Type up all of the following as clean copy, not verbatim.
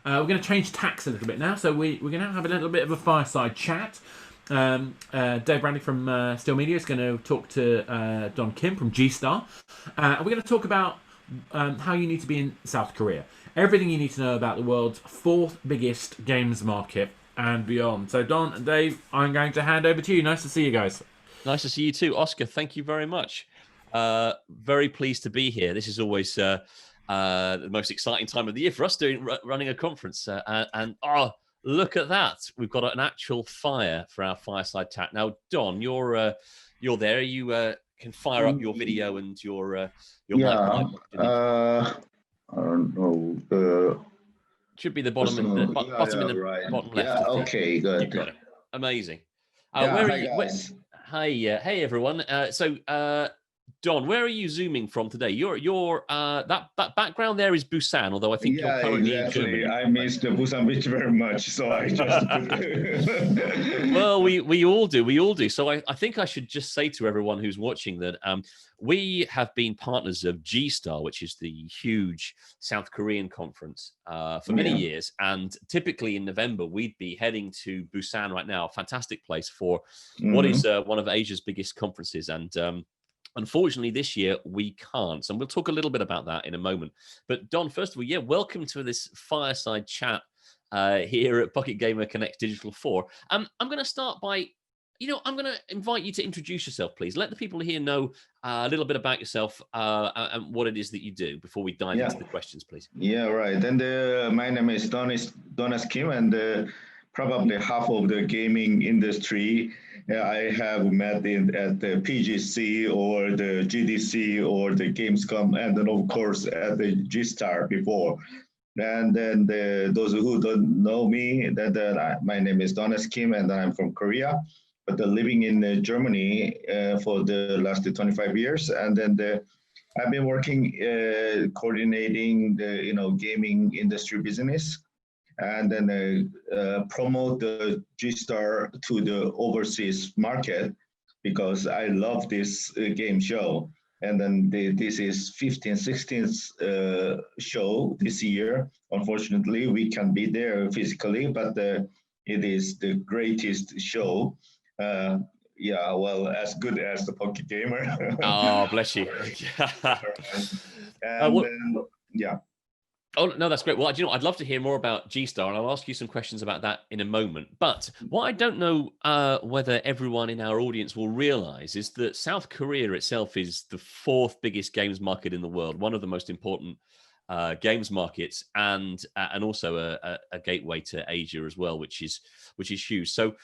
We're going to change tacks a little bit now. So we're going to have a little bit of a fireside chat. Dave Bradley from Still Media is going to talk to Don Kim from G-Star. We're going to talk about how you need to be in South Korea. Everything you need to know about the world's fourth biggest games market and beyond. So Don and Dave, I'm going to hand over to you. Nice to see you guys. Nice to see you too, Oscar. Thank you very much. Very pleased to be here. This is always the most exciting time of the year for us running a conference. And look at that! We've got an actual fire for our fireside chat. Now, Don, you're there. You can fire up your video and your mic. I don't know. Should be the bottom in the bottom bottom left. Okay, good. You got it. Amazing. Where are you guys? Hey everyone. Don, where are you zooming from today? You're that background there is Busan, although I think you're currently in Germany. I missed the Busan beach very much, so I just Well, we all do. So I think I should just say to everyone who's watching that we have been partners of G-Star, which is the huge South Korean conference for many years. And typically in November, we'd be heading to Busan right now, a fantastic place for what is one of Asia's biggest conferences. And unfortunately, this year we can't. And we'll talk a little bit about that in a moment. But Don, first of all, welcome to this fireside chat here at Pocket Gamer Connect Digital 4. I'm going to start by, I'm going to invite you to introduce yourself, please. Let the people here know a little bit about yourself and what it is that you do before we dive into the questions, please. Yeah, right. And my name is Donas Kim, and probably half of the gaming industry I have met at the PGC or the GDC or the Gamescom, and then of course at the G-Star before. And then those who don't know me, my name is Donas Kim, and I'm from Korea, but living in Germany for the last 25 years. And then I've been working coordinating the gaming industry business, and then promote the G-Star to the overseas market because I love this game show. And then this is 15th, 16th show this year. Unfortunately, we can't be there physically, but it is the greatest show. Well, as good as the Pocket Gamer. Oh, bless you. Oh, no, that's great. Well, I'd love to hear more about G-Star, and I'll ask you some questions about that in a moment. But what I don't know whether everyone in our audience will realize is that South Korea itself is the fourth biggest games market in the world, one of the most important games markets, and also a gateway to Asia as well, which is huge. So,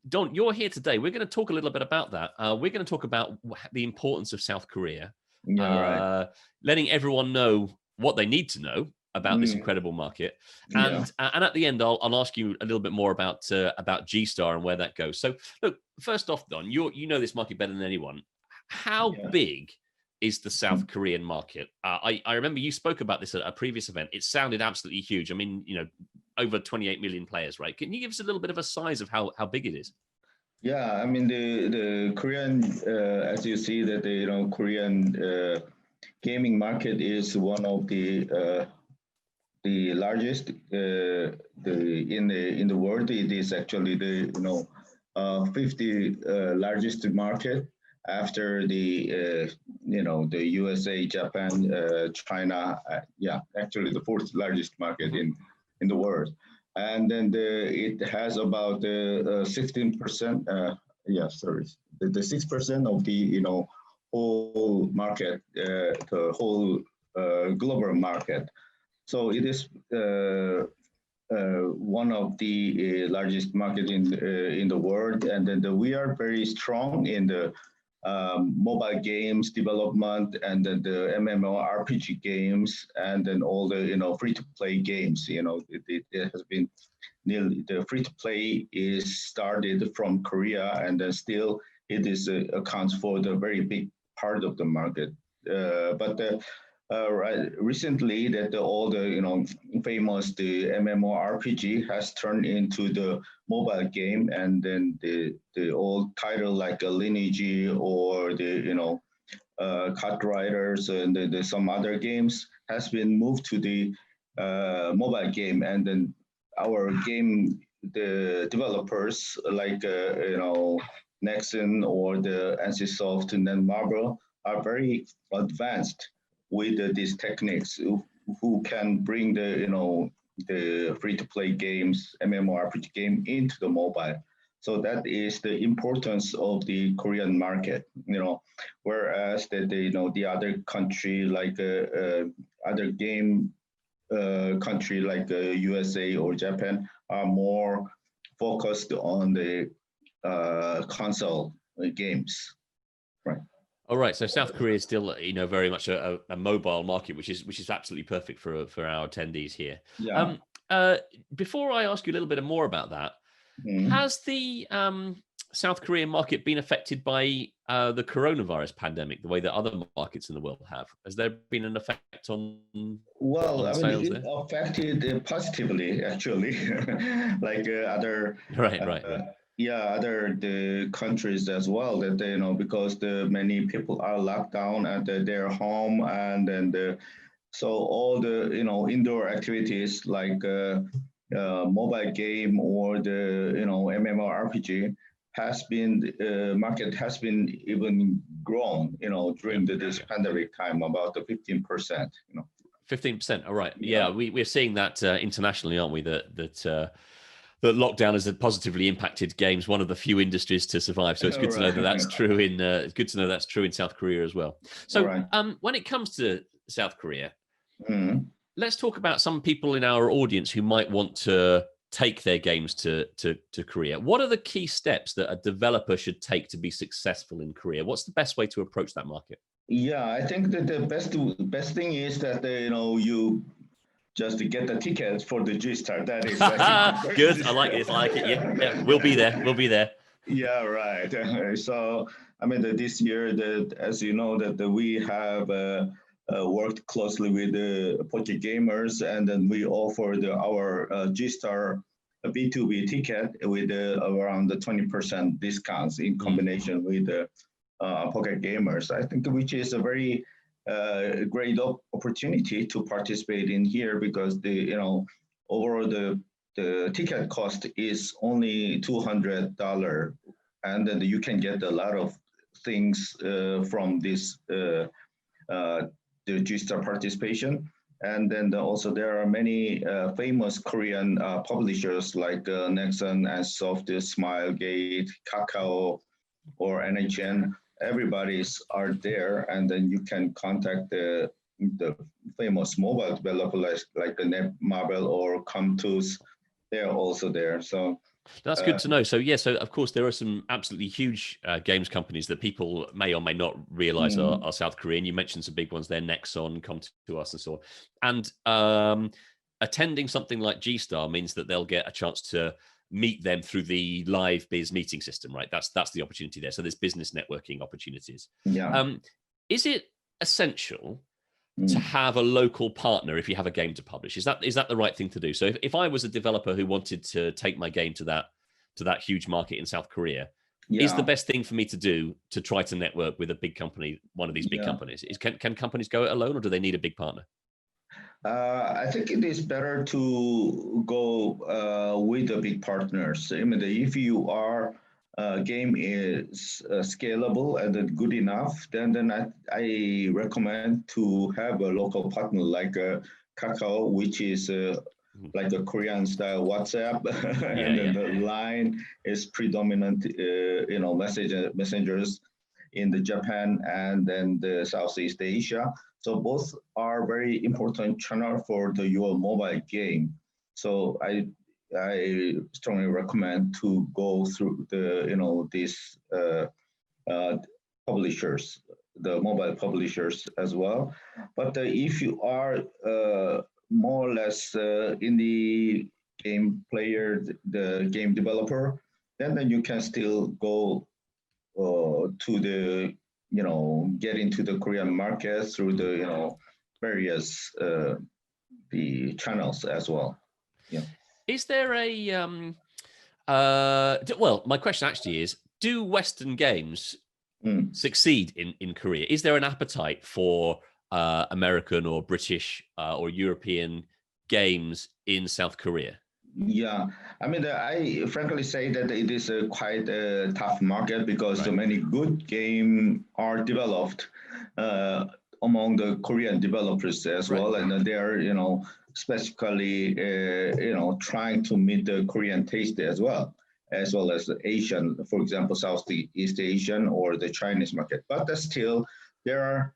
Don, you're here today. We're going to talk a little bit about that. We're going to talk about the importance of South Korea, letting everyone know what they need to know about this incredible market, and at the end, I'll ask you a little bit more about G-Star and where that goes. So, look, first off, Don, you know this market better than anyone. How big is the South Korean market? I remember you spoke about this at a previous event. It sounded absolutely huge. I mean, over 28 million players, right? Can you give us a little bit of a size of how big it is? Yeah, I mean the Korean, as you see that the Korean gaming market is one of the largest in the world. It is actually the 50 largest market after the the USA, Japan, China. Actually the fourth largest market in the world. And then it has about 16%. The 6% of the whole market, the whole global market. So it is one of the largest market in the world, and then we are very strong in the mobile games development, and then the MMORPG games, and then all the free-to-play games. It has been nearly the free-to-play is started from Korea, and then still it is accounts for the very big part of the market. Recently, that all the famous the MMORPG has turned into the mobile game, and then the old title like a Lineage or the Cut Riders and some other games has been moved to the mobile game, and then our game, the developers like Nexon or the NCSoft and then Marvel are very advanced with these techniques, who can bring the free-to-play games, MMORPG game into the mobile. So that is the importance of the Korean market, whereas the other country like other game country like USA or Japan are more focused on the console games, right? All right, so South Korea is still, very much a mobile market, which is absolutely perfect for our attendees here. Yeah. Before I ask you a little bit more about that, Mhm. has the South Korean market been affected by the coronavirus pandemic the way that other markets in the world have? Has there been an effect on Well, I mean, sales it there? affected positively, actually, like other, Right. other the countries as well. That because the many people are locked down at their home, and then so all the indoor activities like mobile game or the MMORPG has been market has been even grown during this pandemic time, about the 15%. 15%. All right. Yeah. Yeah, we're seeing that internationally, aren't we? That lockdown has positively impacted games, one of the few industries to survive. So it's good to know that that's true in. It's good to know that's true in South Korea as well. So Right. when it comes to South Korea, Mhm. let's talk about some people in our audience who might want to take their games to Korea. What are the key steps that a developer should take to be successful in Korea? What's the best way to approach that market? Yeah, I think that the best thing is that you just get the tickets for the G Star. That is good. I like this. I like it. Yeah, we'll be there. We'll be there. Yeah, right. So I mean, this year, that as you know, that we have worked closely with the Pocket Gamers, and then we offered our G Star B2B ticket with around the 20% discounts in combination with the Pocket Gamers. I think which is a very great opportunity to participate in here, because the overall the ticket cost is only $200, and then you can get a lot of things from this the G-Star participation. And then also there are many famous Korean publishers like Nexon and Soft, Smilegate, Kakao, or NHN. Everybody's are there, and then you can contact the famous mobile developers like the Netmarble or Comtus. They're also there. So that's good to know. So so of course there are some absolutely huge games companies that people may or may not realize are South Korean. You mentioned some big ones there, Nexon, Come2Us, and so on. And attending something like G-Star means that they'll get a chance to meet them through the live biz meeting system, right? That's the opportunity there. So there's business networking opportunities. Yeah. Is it essential to have a local partner if you have a game to publish? Is that the right thing to do? So if I was a developer who wanted to take my game to that huge market in South Korea, is the best thing for me to do to try to network with a big company, one of these big companies? Can companies go it alone, or do they need a big partner? I think it is better to go with the big partners. I mean, if you are game is scalable and good enough, then I recommend to have a local partner like Kakao, which is like a Korean style WhatsApp, and then the line is predominant, messengers in the Japan and then the Southeast Asia. So both are very important channel for your mobile game. So I strongly recommend to go through these publishers, the mobile publishers as well. But if you are more or less in the game player, the game developer, then you can still go to the get into the Korean market through the various the channels as well. Yeah. Is there a well, my question actually is, do Western games succeed in Korea? Is there an appetite for American or British or European games in South Korea? Yeah, I mean, I frankly say that it is a quite a tough market because so Right. many good games are developed uh, among the Korean developers as Right. well, and they are, specifically, trying to meet the Korean taste as well as the Asian, for example, Southeast Asian or the Chinese market. But still, there are,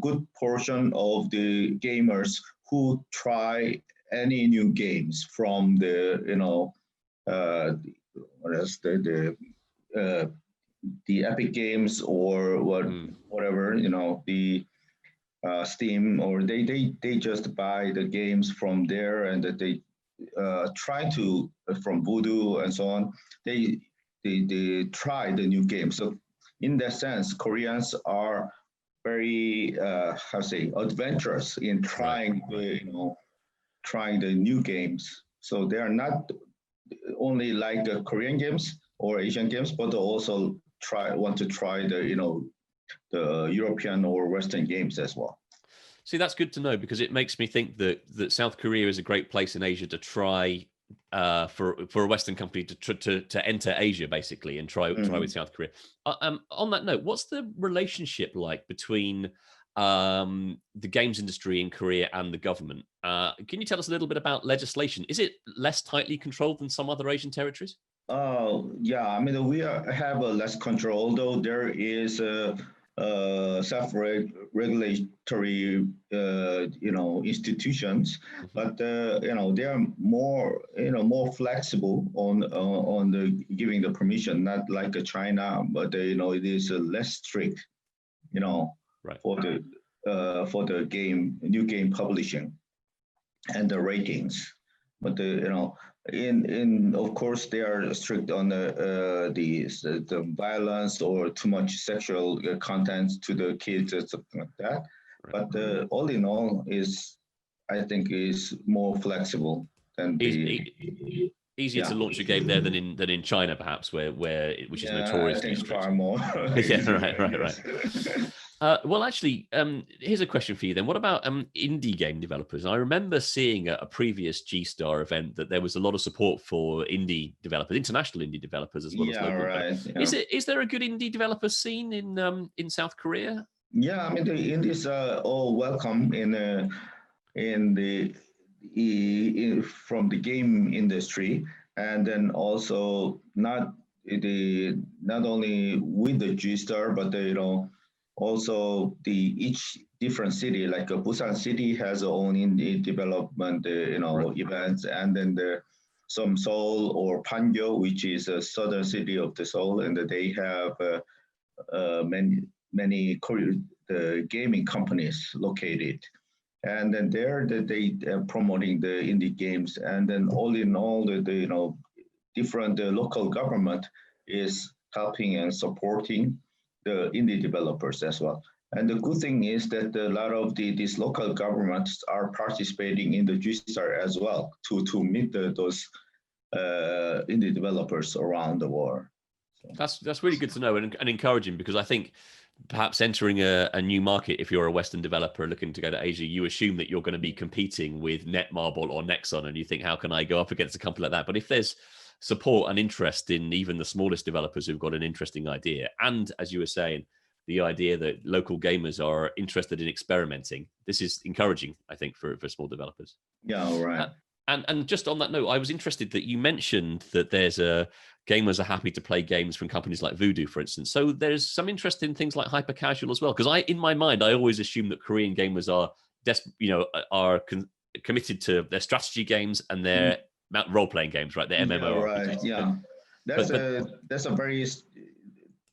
good portion of the gamers who try any new games from the what else the Epic Games or whatever the Steam, or they just buy the games from there, and that they try to from Voodoo and so on. They try the new game. So in that sense, Koreans are very how to say adventurous in trying trying the new games. So they are not only like the Korean games or Asian games, but they also want to try the European or Western games as well. See, that's good to know, because it makes me think that South Korea is a great place in Asia to try for a Western company to enter Asia, basically, and try with South Korea. On that note, what's the relationship like between the games industry in Korea and the government? Can you tell us a little bit about legislation? Is it less tightly controlled than some other Asian territories? Yeah, I mean, we have a less control, although there is a self-regulatory, institutions, but they are more flexible on the giving the permission, not like China, but it is less strict, Right. for the new game publishing and the ratings, but in of course they are strict on the violence or too much sexual content to the kids or something like that. Right. But all in all, I think is more flexible than Easier to launch a game there than in China, perhaps, which is notoriously I think strict. far more. Yeah, right. Well, actually, here's a question for you then. What about indie game developers? I remember seeing at a previous G-Star event that there was a lot of support for indie developers, international indie developers, as well as local. Right. Yeah. Is there a good indie developer scene in South Korea? Yeah, I mean the indies are all welcome in the from the game industry, and then also not only with the G Star, but also each different city, like Busan City has their own indie development Right. events, and then some Seoul or Pangyo, which is a southern city of the Seoul, and they have many the gaming companies located, and then there they are promoting the indie games, and then all in all the different local government is helping and supporting the indie developers as well. And the good thing is that a lot of these local governments are participating in the G-Star as well to meet those indie developers around the world. That's really good to know and encouraging, because I think perhaps entering a new market, if you're a Western developer looking to go to Asia, you assume that you're going to be competing with Netmarble or Nexon, and you think, how can I go up against a company like that? But if there's support and interest in even the smallest developers who've got an interesting idea, and as you were saying, the idea that local gamers are interested in experimenting, this is encouraging, I think, for small developers. Yeah, right. And just on that note, I was interested that you mentioned that gamers are happy to play games from companies like Voodoo, for instance. So there's some interest in things like hyper casual as well. Because in my mind, I always assume that Korean gamers are committed to their strategy games and their role playing games, right? Their MMO. Right. Yeah, that's a very.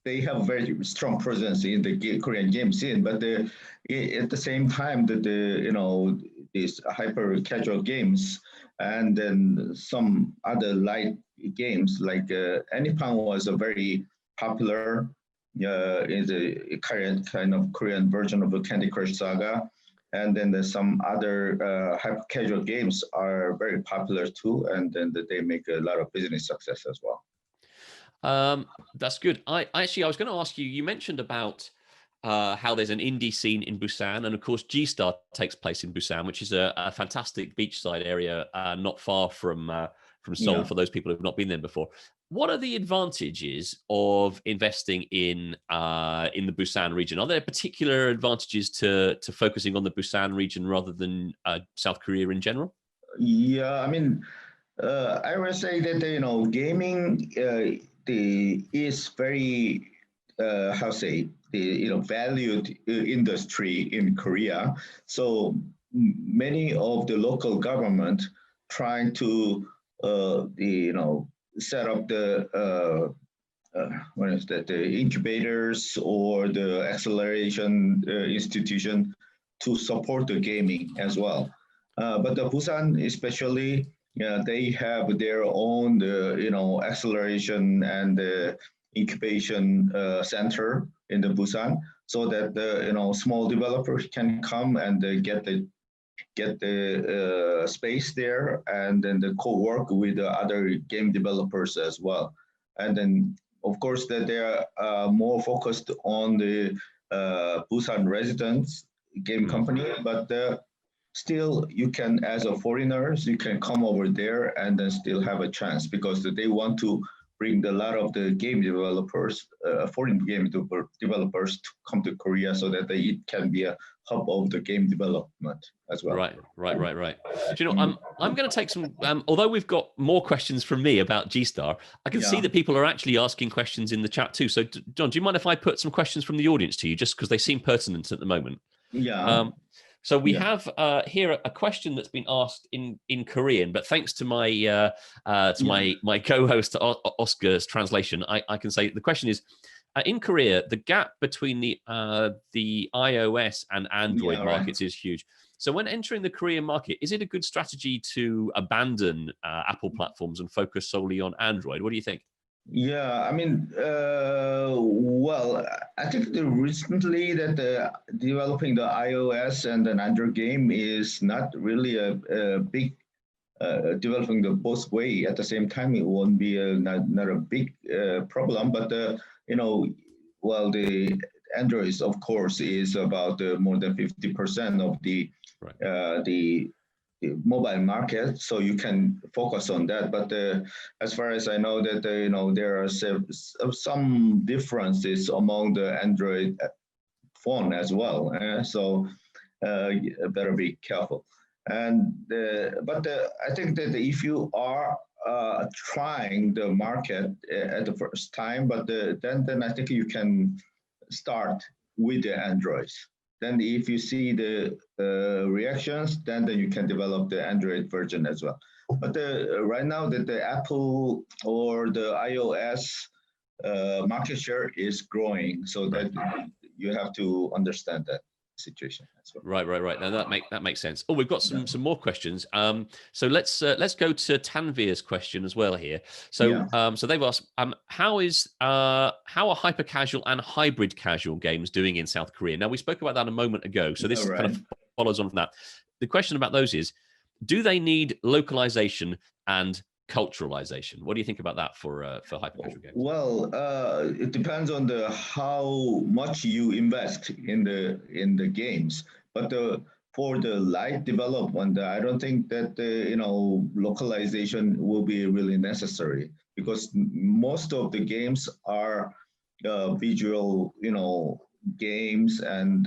They have a very strong presence in the Korean game scene, but at the same time, these hyper casual games, and then some other light games like Anypang was a very popular in the current kind of Korean version of the Candy Crush Saga, and then there's some other hyper casual games are very popular too, and then they make a lot of business success as well. That's good. I was going to ask you. You mentioned about how there's an indie scene in Busan, and of course G-Star takes place in Busan, which is a fantastic beachside area not far from Seoul. Yeah. For those people who've not been there before, what are the advantages of investing in the Busan region? Are there particular advantages to focusing on the Busan region rather than South Korea in general? Yeah, I mean, I would say that gaming is very how say the valued industry in Korea. So many of the local government trying to set up the what is that, the incubators or the acceleration institution to support the gaming as well. But the Busan, especially, they have their own, acceleration and incubation center in the Busan, so that the small developers can come and get the space there, and then the co-work with the other game developers as well. And then, of course, that they are more focused on the Busan residents game company, but still you can, as a foreigners, you can come over there and then still have a chance, because they want to bring a lot of the game developers, foreign game developers, to come to Korea, so that it can be a hub of the game development as well. Right. Do you know, I'm going to take some, although we've got more questions from me about G-Star, I can see that people are actually asking questions in the chat too. So John, do you mind if I put some questions from the audience to you, just because they seem pertinent at the moment? Yeah. So we have here a question that's been asked in Korean, but thanks to my my co-host Oscar's translation, I can say the question is, in Korea, the gap between the iOS and Android markets is huge. So when entering the Korean market, is it a good strategy to abandon Apple platforms and focus solely on Android? What do you think? Yeah, I mean, well, I think recently that developing the iOS and an Android game is not really a big developing the both way at the same time. It won't be not a big problem, but well, the Android, of course, is about more than 50% of the mobile market, so you can focus on that. But as far as I know, that there are some differences among the Android phone as well, so better be careful. And but I think that if you are trying the market at the first time, but then I think you can start with the Androids. Then if you see the reactions, then you can develop the Android version as well. But right now, the Apple or the iOS market share is growing, so that you have to understand that situation as well. Right. Now that makes sense. Oh, we've got some more questions. So let's go to Tanvir's question as well here. So so they've asked, how are hyper casual and hybrid casual games doing in South Korea? Now we spoke about that a moment ago, so this kind of follows on from that. The question about those is, do they need localization and culturalization? What do you think about that for hyper casual games? Well, it depends on how much you invest in the games. But for the light development, I don't think that localization will be really necessary, because most of the games are visual, games, and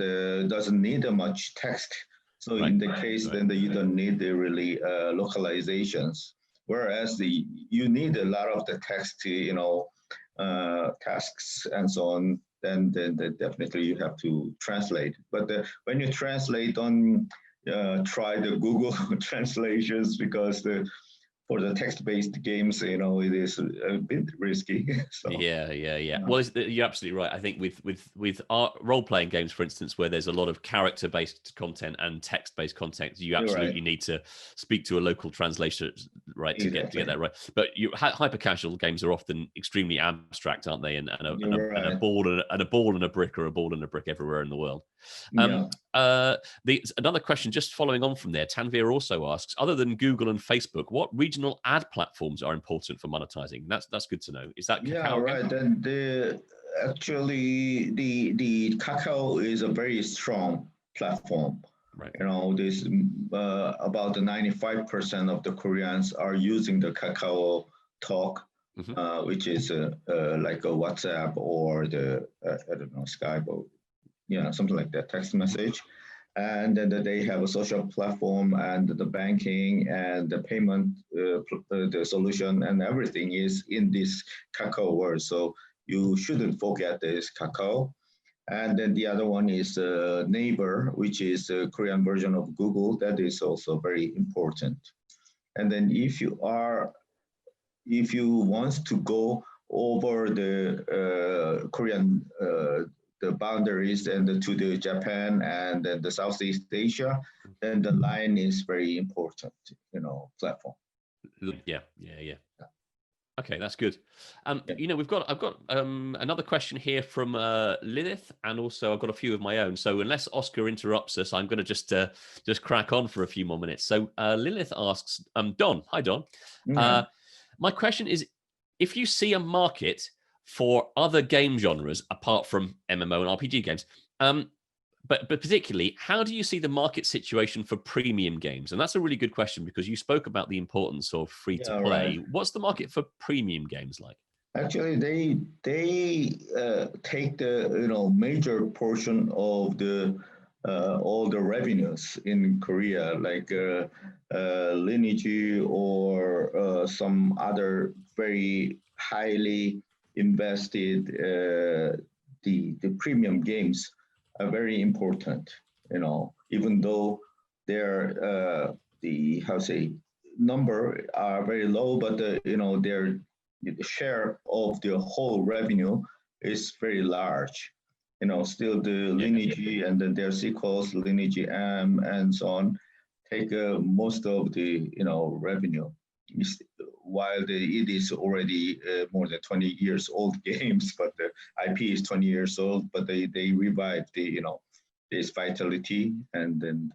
doesn't need much text. So in the case, then you don't need the really localizations. Whereas you need a lot of the text, tasks and so on. Then definitely you have to translate. But when you translate, don't try the Google translations, because for the text-based games, it is a bit risky. So. Yeah. Well, you're absolutely right. I think with our role-playing games, for instance, where there's a lot of character-based content and text-based content, you absolutely need to speak to a local translator, right, to get that right. But hyper-casual games are often extremely abstract, aren't they? And a ball and a brick, or a ball and a brick everywhere in the world. Another question, just following on from there, Tanvir also asks, other than Google and Facebook, what regional ad platforms are important for monetizing? That's good to know. Is that Kakao? Right. And Actually, the Kakao is a very strong platform. Right. This about the 95% of the Koreans are using the Kakao Talk, which is like a WhatsApp or the I don't know, Skype or something like that, text message. And then they have a social platform and the banking and the payment, the solution and everything is in this Kakao world. So you shouldn't forget this Kakao. And then the other one is Neighbor, which is the Korean version of Google. That is also very important. And then if you want to go over the Korean the boundaries and to the Japan and then the Southeast Asia, then the line is very important, platform. Yeah. Okay, that's good. I've got another question here from Lilith, and also I've got a few of my own. So unless Oscar interrupts us, I'm going to just crack on for a few more minutes. So Lilith asks, Don, hi Don. My question is, if you see a market for other game genres apart from MMO and RPG games, but particularly, how do you see the market situation for premium games? And that's a really good question because you spoke about the importance of free to play. Right. What's the market for premium games like? Actually, they take the major portion of the all the revenues in Korea, like Lineage or some other very highly invested the premium games are very important. Even though their number are very low, but their share of the whole revenue is very large. Still the Lineage and then their sequels, Lineage M and so on, take most of the revenue. While it is already more than 20 years old games, but the IP is 20 years old, but they revived this vitality and then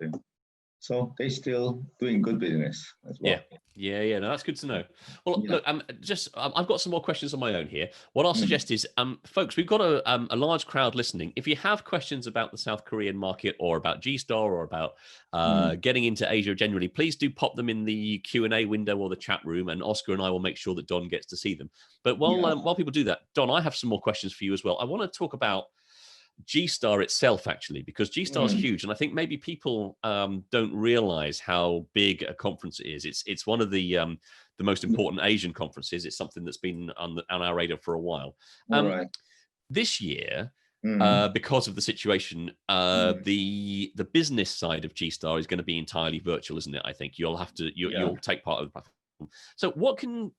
so they still doing good business as well. Yeah. No, that's good to know. Well, look, I've got some more questions on my own here. What I'll suggest is, folks, we've got a large crowd listening. If you have questions about the South Korean market or about G-Star or about getting into Asia generally, please do pop them in the Q&A window or the chat room, and Oscar and I will make sure that Don gets to see them. But while people do that, Don, I have some more questions for you as well. I want to talk about G-Star itself, actually, because G-Star is huge, and I think maybe people don't realize how big a conference it is. It's one of the most important Asian conferences. It's something that's been on our radar for a while. Right. This year, because of the situation, the business side of G-Star is going to be entirely virtual, isn't it? I think you'll take part of the platform. So what can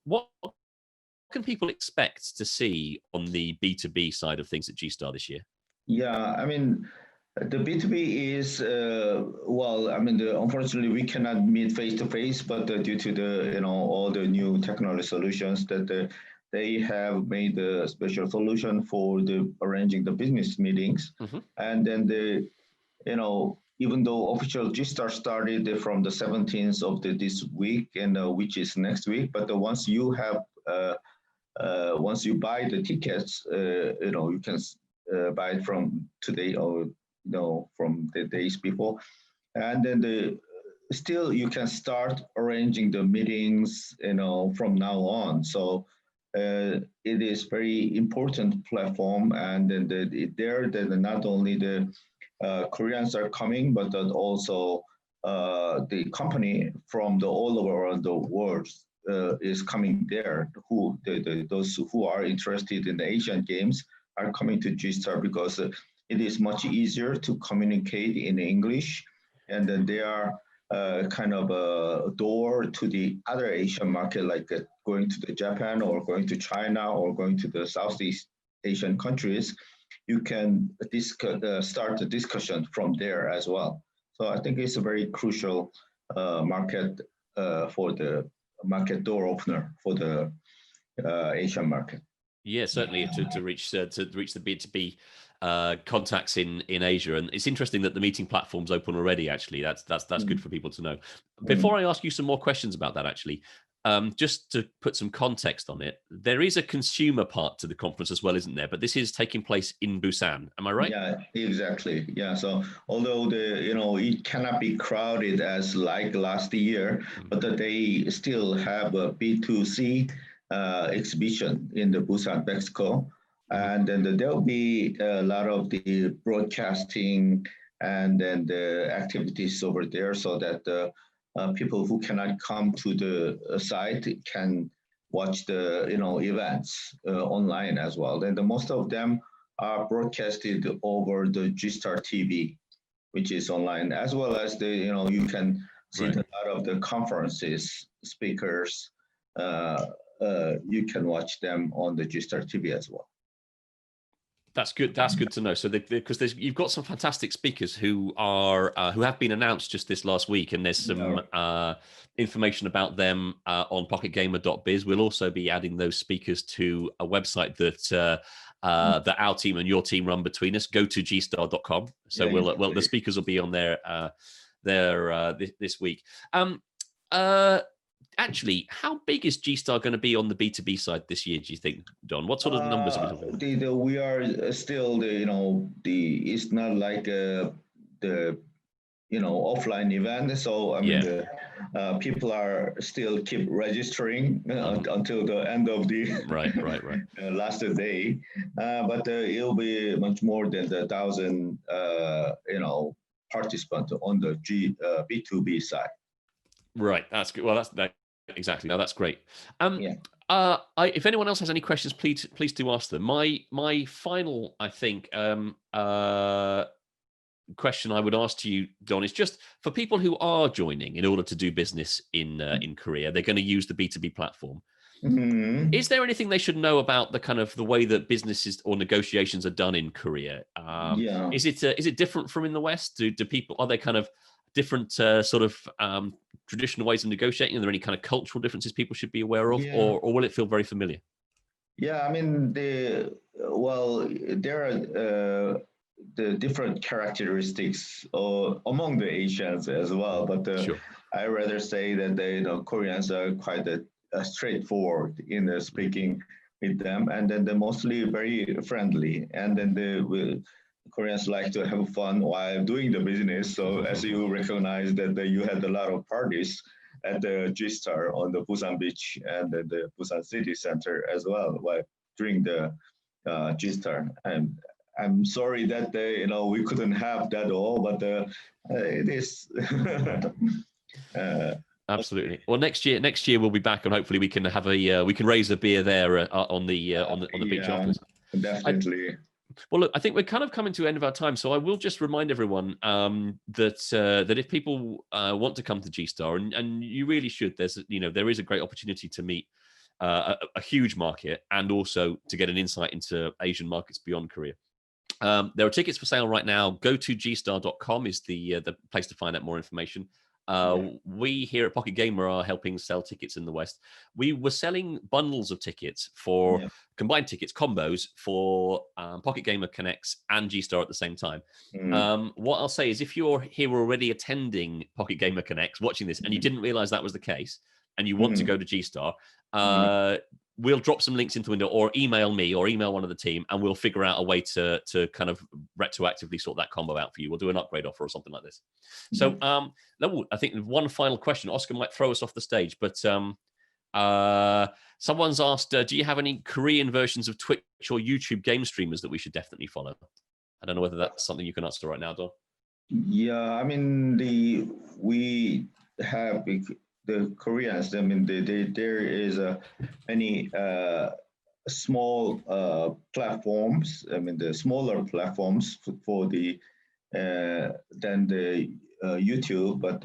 people expect to see on the B2B side of things at G-Star this year? Yeah, I mean, the B2B is, unfortunately, we cannot meet face to face, but due to the, all the new technology solutions that they have made a special solution for arranging the business meetings. And then even though official G-Star started from the 17th of this week, and which is next week, but once you buy the tickets, you can buy it from today or from the days before, and then still you can start arranging the meetings from now on. So it is very important platform, and then not only the Koreans are coming, but also the company from all over the world is coming there. Those who are interested in the Asian games are coming to G-Star because it is much easier to communicate in English, and then they are kind of a door to the other Asian market, like going to the Japan or going to China or going to the Southeast Asian countries. You can start the discussion from there as well. So I think it's a very crucial market for the market door opener for the Asian market. Yeah, certainly to reach the B2B contacts in Asia, and it's interesting that the meeting platform's open already. Actually, that's good for people to know. Before I ask you some more questions about that, actually, just to put some context on it, there is a consumer part to the conference as well, isn't there? But this is taking place in Busan. Am I right? Yeah, exactly. Yeah. So although it cannot be crowded as like last year, but that they still have a B2C exhibition in the Busan Mexico. And then there'll be a lot of the broadcasting and then the activities over there so that people who cannot come to the site can watch the events online as well. And most of them are broadcasted over the G-Star TV, which is online, as well as you can see Right. a lot of the conferences, speakers. You can watch them on the G-Star TV as well. That's good. That's good to know. So, because you've got some fantastic speakers who have been announced just this last week, and there's some information about them on pocketgamer.biz. We'll also be adding those speakers to a website that our team and your team run between us. Go to gstar.com. So the speakers will be on there this week. Actually, how big is G-Star going to be on the B2B side this year, do you think, Don? What sort of numbers are we talking about? We are still it's not like the offline event. So I mean, people are still keep registering until the end of the right. last day, but it'll be much more than the 1,000 participants on the B2B side. Right, that's good. Well, exactly. No, that's great. If anyone else has any questions, please do ask them. My final, I think, question I would ask to you, Don, is just for people who are joining in order to do business in Korea, they're going to use the B2B platform. Mm-hmm. Is there anything they should know about the way that businesses or negotiations are done in Korea? Is it different from in the West? Are they kind of different sort of traditional ways of negotiating? Are there any kind of cultural differences people should be aware of, or will it feel very familiar? Yeah, I mean, there are the different characteristics among the Asians as well, but Sure. I rather say that Koreans are quite straightforward in speaking with them, and then they're mostly very friendly, and then the Koreans like to have fun while doing the business. So as you recognize that you had a lot of parties at the G-Star on the Busan Beach and the Busan City Center as well during the G-Star. And I'm sorry that we couldn't have that all, but it is. Absolutely. Well, next year we'll be back, and hopefully we can have we can raise a beer there on the beach afterwards. Definitely. Well, look, I think we're kind of coming to the end of our time, so I will just remind everyone that if people want to come to G-Star, and you really should, there is a great opportunity to meet a huge market, and also to get an insight into Asian markets beyond Korea. There are tickets for sale right now. Go to gstar.com is the place to find out more information. We here at Pocket Gamer are helping sell tickets in the West. We were selling bundles of tickets for combined tickets, combos for Pocket Gamer Connects and G-Star at the same time. What I'll say is, if you're here already attending Pocket Gamer Connects, watching this, and you didn't realize that was the case, and you want to go to G-Star, we'll drop some links into the window, or email me, or email one of the team, and we'll figure out a way to kind of retroactively sort that combo out for you. We'll do an upgrade offer or something like this. So I think one final question. Oscar might throw us off the stage, but someone's asked, do you have any Korean versions of Twitch or YouTube game streamers that we should definitely follow? I don't know whether that's something you can answer right now, Don. Yeah, I mean, we have the Koreans. I mean, there is any small platforms. I mean, the smaller platforms for the than the YouTube, but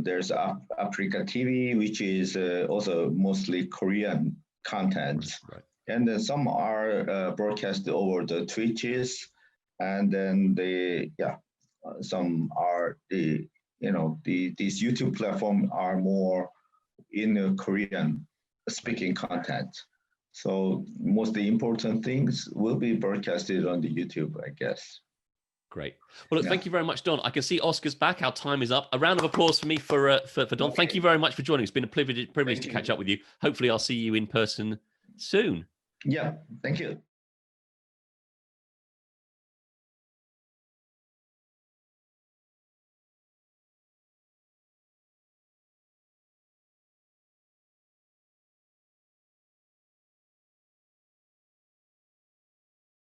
there's Africa TV, which is also mostly Korean content, right. And then some are broadcast over the Twitches, and then some are these YouTube platforms are more in the Korean speaking content. So most of the important things will be broadcasted on the YouTube, I guess. Great. Well, look, thank you very much, Don. I can see Oscar's back. Our time is up. A round of applause for me for Don. Okay. Thank you very much for joining. It's been a privilege to catch up with you. Hopefully, I'll see you in person soon. Yeah, thank you.